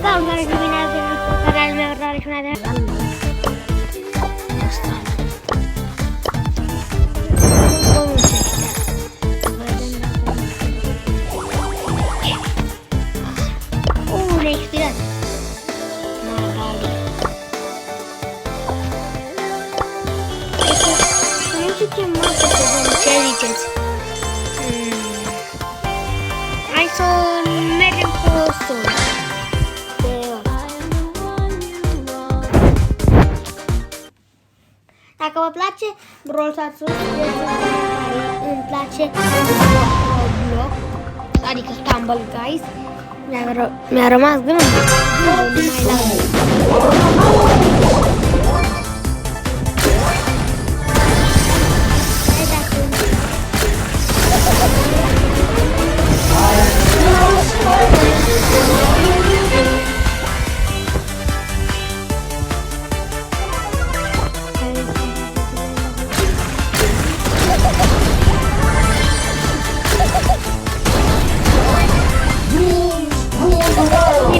Salutare și bine ați venit pe canalul meu, Rare și una de ne expirat. Nu știu ce mapă să vedem, ce ziceți? Hai să mergem pe sol. Dacă vă place Brawl Stars, îmi place Roblox, adică Stumble Guys, mi-a rămas gândul mai la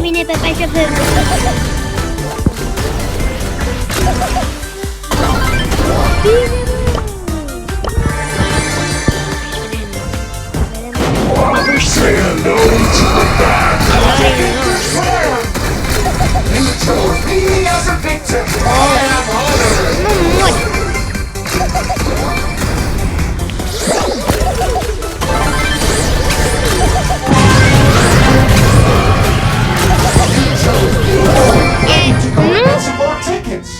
vine pe pește pe Say hello to the bad You chose me as a victim. I am honored. More tickets.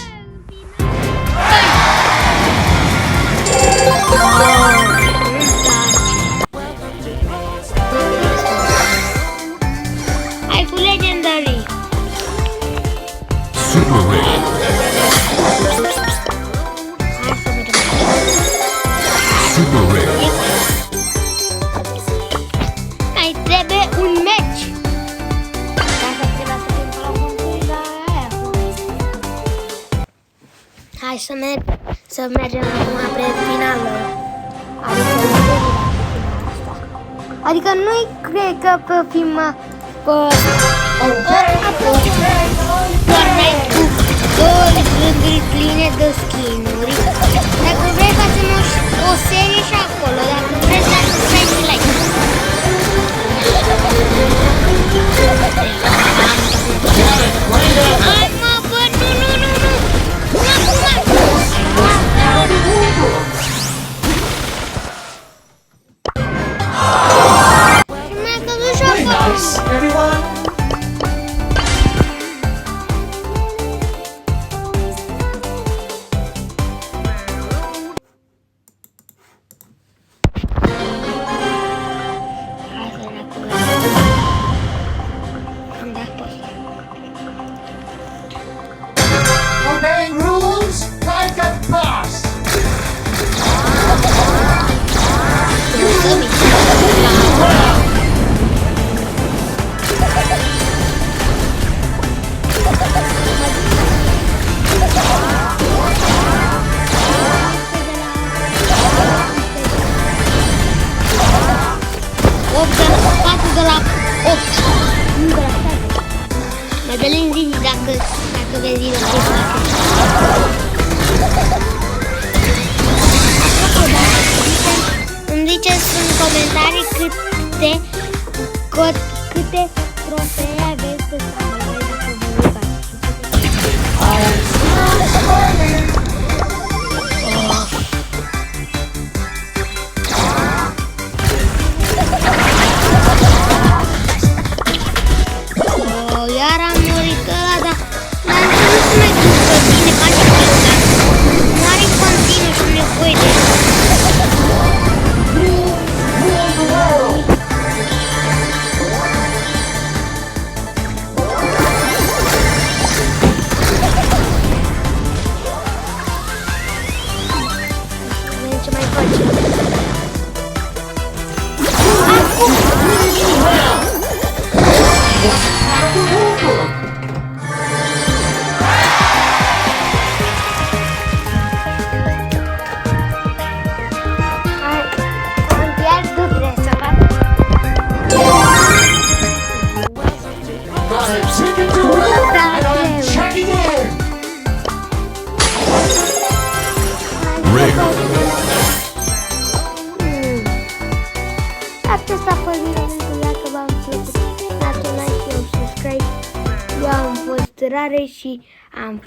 Hai cu Legendary. Super Red. Hai să vedem. Super Red. Mai trebuie un meci. Dacă trebuie să fim la concursa aia. Hai să mergem acum spre finală. Adică nu-i cred că pe filma Fortnite cu două rânduri pline de skin-uri. Dacă vrei facem o serie și acolo. Dacă vrei să dai like. Hai mă, bă, nu. Mi-a căzut și acolo. Nice, everyone. Hai să ne acum. Am dat post. Obeying rules like a boss. De la 8. Nu de la 7. Madeleine zici dacă vezi la ce face. Îmi ziceți în comentarii câte trofee aveți pe canal dacă vă iar am murit ăla, dar nu se mai ducă bine, face click, moare în continuu și nu e voie de vedem ce mai face. Acum! Vibes, you can do it. And I'm checking in. Acesta a fost videoul, dacă v-am plăcut, dați un like și un subscribe. Eu am fost Rare și am